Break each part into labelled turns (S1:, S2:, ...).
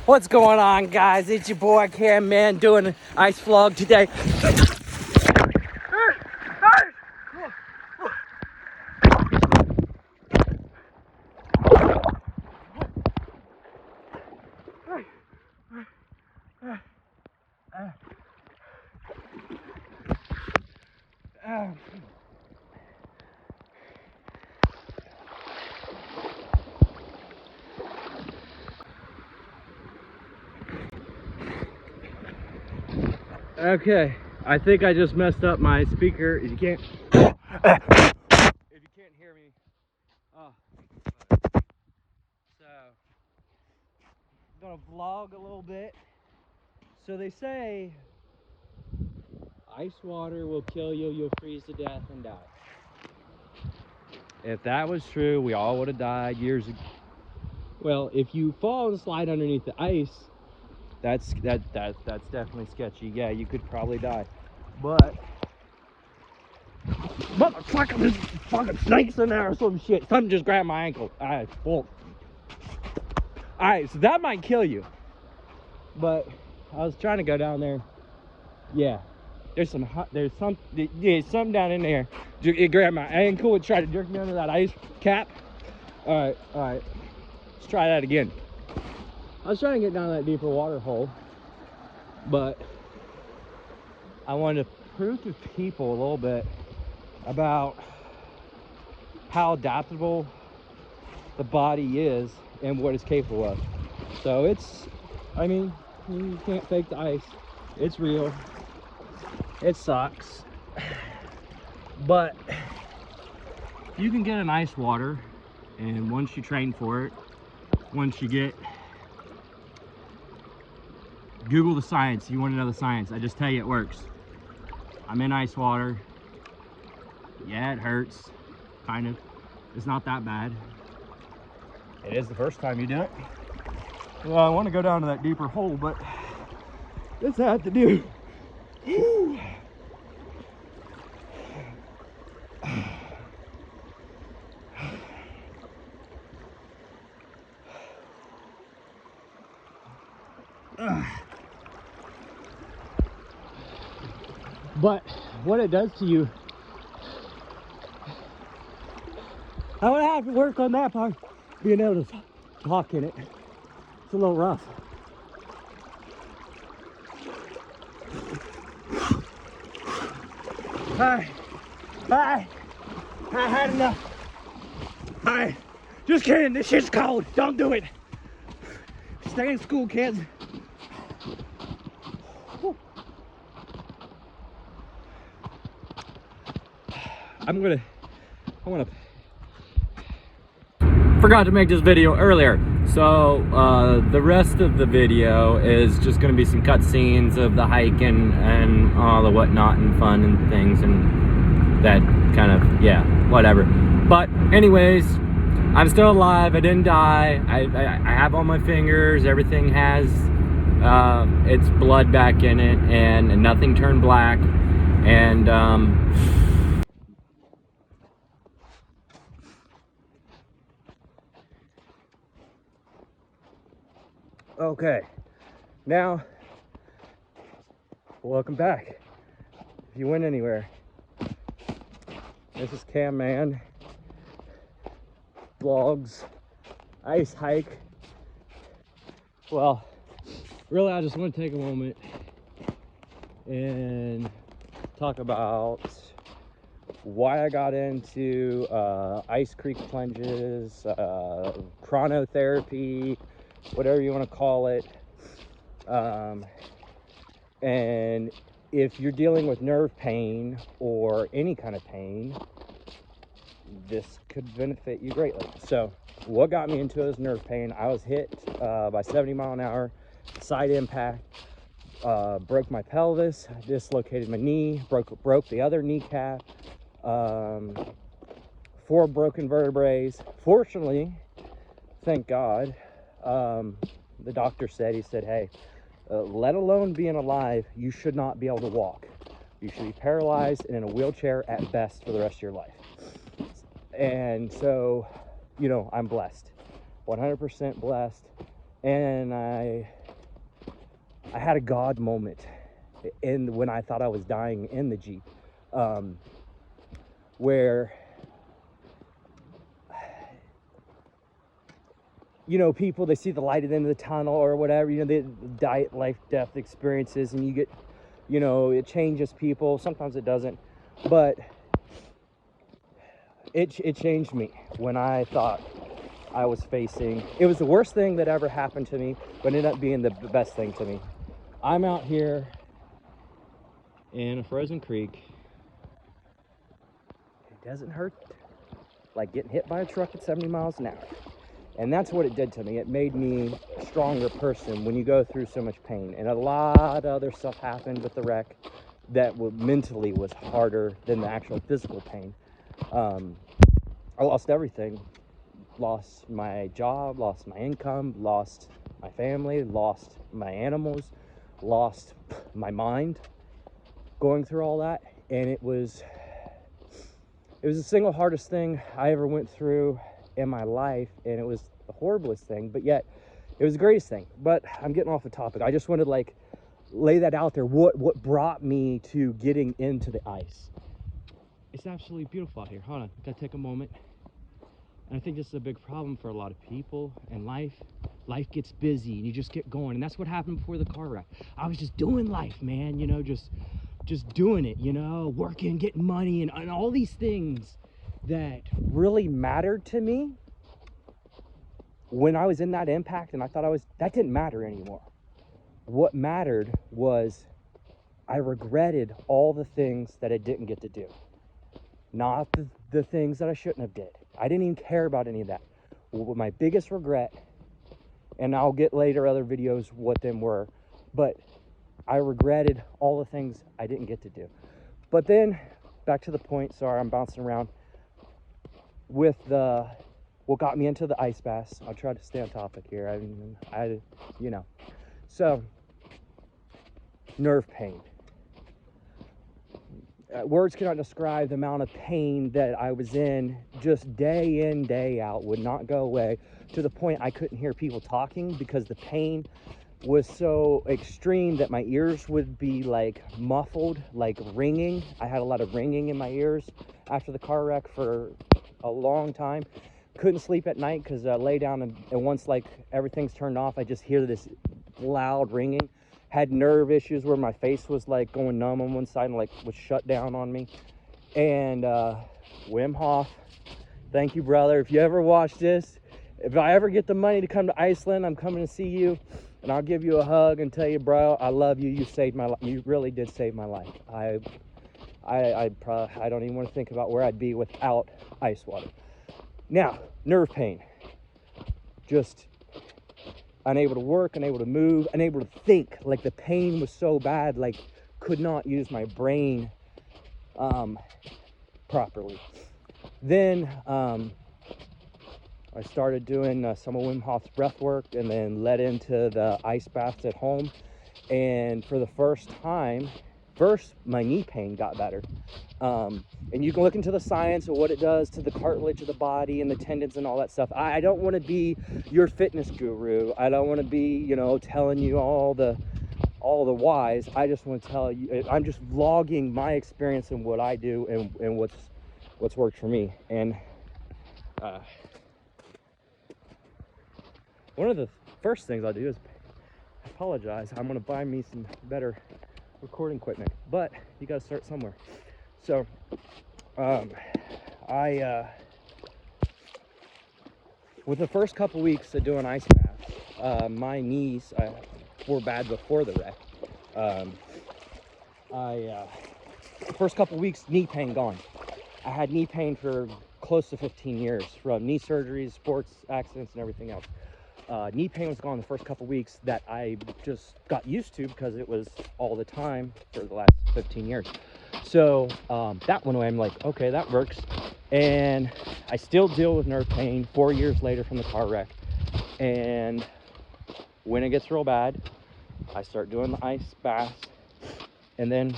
S1: What's going on, guys? It's your boy Cam Man doing an ice vlog today. Okay, I think I just messed up my speaker. If you can't hear me, so I'm gonna vlog a little bit. So they say ice water will kill you, you'll freeze to death and die. If that was true, we all would have died years ago. Well, if you fall and slide underneath the ice, that's definitely sketchy. Yeah, you could probably die. But motherfucker, there's fucking snakes in there or some shit. Something just grabbed my ankle. Alright, well. Alright, so that might kill you. But I was trying to go down there. Yeah. There's something down in there. It grabbed my ankle and tried to jerk me under that ice cap. Alright. Let's try that again. I was trying to get down that deeper water hole, but I wanted to prove to people a little bit about how adaptable the body is and what it's capable of. So I mean, you can't fake the ice. It's real. It sucks. But you can get an ice water, and once you train for it, once you get, Google the science. You want to know the science, I just tell you it works. I'm in ice water. Yeah, it hurts, kind of. It's not that bad. It is the first time you do it. Well, I want to go down to that deeper hole, but this I have to do. Whew. But what it does to you, I would have to work on that part, being able to talk in it. It's a little rough. Alright, I had enough. Alright, just kidding, this shit's cold, don't do it. Stay in school, kids. I forgot to make this video earlier, so the rest of the video is just going to be some cutscenes of the hike and all the whatnot and fun and things and that kind of, yeah, whatever. But anyways, I'm still alive. I didn't die. I have all my fingers. Everything has its blood back in it, and nothing turned black. And okay, now, welcome back. If you went anywhere, this is Cam Man Vlogs ice hike. Well, really, I just want to take a moment and talk about why I got into ice creek plunges, chrono therapy, whatever you want to call it. And if you're dealing with nerve pain or any kind of pain, this could benefit you greatly. So what got me into it is nerve pain. I was hit by 70 mile an hour side impact, broke my pelvis, dislocated my knee, broke the other kneecap, 4 broken vertebrae. Fortunately, thank God, the doctor said, hey, let alone being alive, you should not be able to walk. You should be paralyzed and in a wheelchair at best for the rest of your life. And so, you know, I'm blessed, 100% blessed. And I had a God moment when I thought I was dying in the Jeep, where, you know, people, they see the light at the end of the tunnel or whatever, you know, the diet, life, death experiences, and you get, you know, it changes people. Sometimes it doesn't, but it changed me when I thought I was facing, it was the worst thing that ever happened to me, but ended up being the best thing to me. I'm out here in a frozen creek. It doesn't hurt like getting hit by a truck at 70 miles an hour. And that's what it did to me. It made me a stronger person when you go through so much pain. And a lot of other stuff happened with the wreck that mentally was harder than the actual physical pain. I lost everything. Lost my job, lost my income, lost my family, lost my animals, lost my mind going through all that. And it was the single hardest thing I ever went through in my life, and it was the horriblest thing, but yet it was the greatest thing. But I'm getting off the topic. I just wanted to like lay that out there. What brought me to getting into the ice? It's absolutely beautiful out here. Hold on, gotta take a moment. And I think this is a big problem for a lot of people in life. Life gets busy and you just get going. And that's what happened before the car wreck. I was just doing life, man, you know, just doing it, you know, working, getting money, and all these things that really mattered to me when I was in that impact. And I thought that didn't matter anymore. What mattered was I regretted all the things that I didn't get to do. Not the things that I shouldn't have did. I didn't even care about any of that. My biggest regret, and I'll get later other videos what them were, but I regretted all the things I didn't get to do. But then, back to the point, sorry, I'm bouncing around, with what got me into the ice bass. I'll try to stay on topic here, you know. So, nerve pain. Words cannot describe the amount of pain that I was in, just day in, day out, would not go away, to the point I couldn't hear people talking because the pain was so extreme that my ears would be like muffled, like ringing. I had a lot of ringing in my ears after the car wreck for a long time. Couldn't sleep at night because I lay down and once like everything's turned off, I just hear this loud ringing. Had nerve issues where my face was like going numb on one side and like was shut down on me. And Wim Hof, thank you, brother. If you ever watch this, if I ever get the money to come to Iceland, I'm coming to see you, and I'll give you a hug and tell you, bro, I love you. You saved my life. You really did save my life. I don't even want to think about where I'd be without ice water. Now, nerve pain. Just unable to work, unable to move, unable to think. Like the pain was so bad, like could not use my brain properly. Then I started doing some of Wim Hof's breath work, and then led into the ice baths at home. And for the first time, my knee pain got better. And you can look into the science of what it does to the cartilage of the body and the tendons and all that stuff. I don't want to be your fitness guru. I don't want to be, you know, telling you all the whys. I just want to tell you, I'm just vlogging my experience and what I do and what's worked for me. And one of the first things I'll do is apologize. I'm going to buy me some better recording equipment, but you got to start somewhere. So with the first couple weeks of doing ice baths, my knees were bad before the wreck. First couple weeks, knee pain gone. I had knee pain for close to 15 years from knee surgeries, sports accidents, and everything else. Knee pain was gone the first couple weeks that I just got used to because it was all the time for the last 15 years. So that went away. I'm like, okay, that works. And I still deal with nerve pain 4 years later from the car wreck. And when it gets real bad, I start doing the ice bath. And then,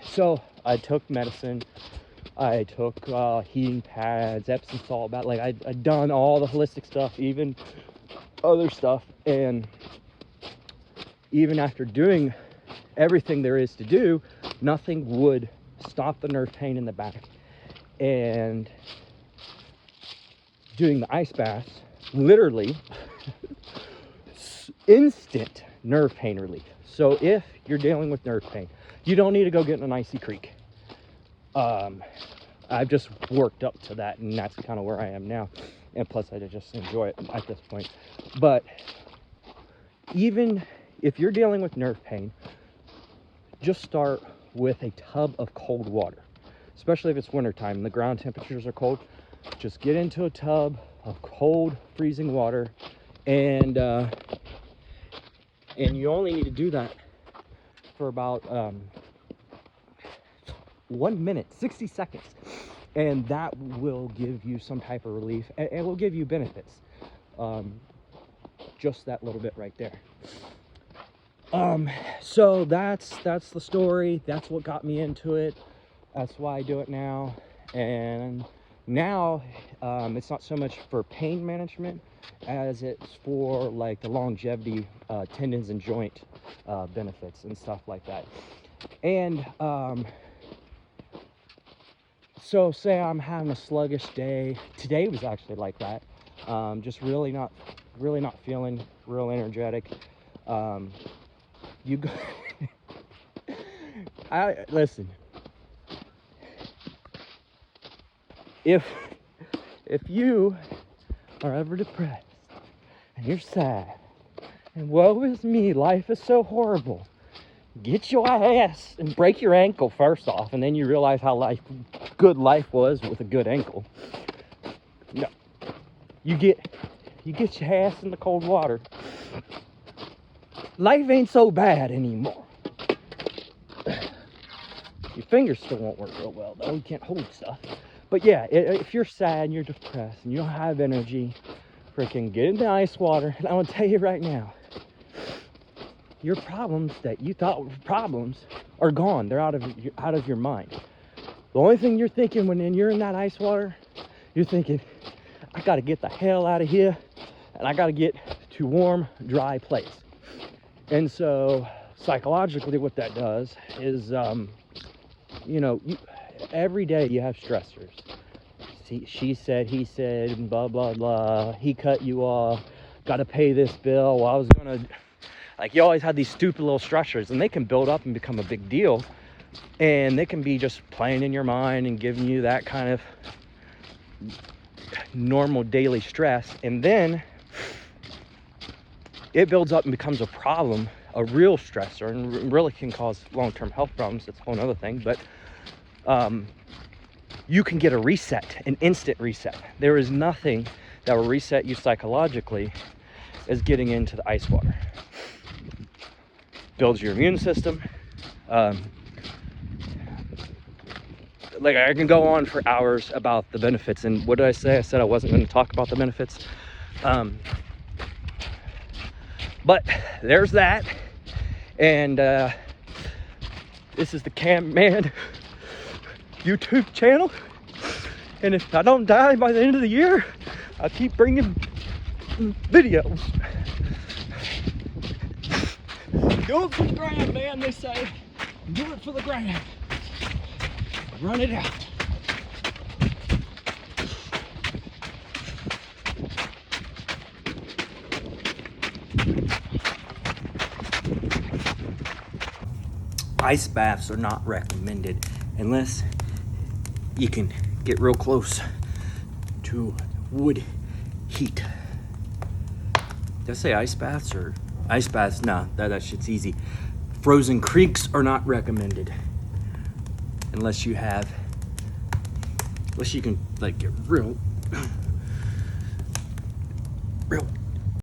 S1: so I took medicine. I took heating pads, Epsom salt bath. Like I'd done all the holistic stuff, even other stuff. And even after doing everything there is to do, nothing would stop the nerve pain in the back. And doing the ice bath, literally instant nerve pain relief. So if you're dealing with nerve pain, you don't need to go get in an icy creek. I've just worked up to that, and that's kind of where I am now. And plus, I just enjoy it at this point. But even if you're dealing with nerve pain, just start with a tub of cold water, especially if it's wintertime and the ground temperatures are cold. Just get into a tub of cold, freezing water, and you only need to do that for about 1 minute, 60 seconds, and that will give you some type of relief, and it will give you benefits. Just that little bit right there. So that's the story. That's what got me into it. That's why I do it now. And now it's not so much for pain management as it's for like the longevity, tendons and joint benefits and stuff like that. And so say I'm having a sluggish day. Today was actually like that. Just really not feeling real energetic. You go listen, if you are ever depressed and you're sad and woe is me, life is so horrible, get your ass and break your ankle first off, and then you realize how good life was with a good ankle. No, you get your ass in the cold water. Life ain't so bad anymore. Your fingers still won't work real well though. You can't hold stuff. But yeah, if you're sad and you're depressed and you don't have energy, freaking get in the ice water. And I'm gonna tell you right now, your problems that you thought were problems are gone. They're out of your mind. The only thing you're thinking when you're in that ice water, you're thinking, I gotta get the hell out of here, and I gotta get to a warm, dry place. And so psychologically what that does is, every day you have stressors. She said, he said, blah, blah, blah. He cut you off. Got to pay this bill. Well, I was going to, you always had these stupid little stressors, and they can build up and become a big deal. And they can be just playing in your mind and giving you that kind of normal daily stress. And then it builds up and becomes a problem, a real stressor, and really can cause long-term health problems. That's a whole other thing. But you can get a reset, an instant reset. There is nothing that will reset you psychologically as getting into the ice water. Builds your immune system. I can go on for hours about the benefits. And what did I say? I said I wasn't going to talk about the benefits. But there's that. And this is the Cam Man YouTube channel. And if I don't die by the end of the year, I'll keep bringing videos. Do it for the gram, man, they say. Do it for the gram. Run it out. Ice baths are not recommended unless you can get real close to wood heat. Did I say ice baths or ice baths? No, that shit's easy. Frozen creeks are not recommended unless you can get real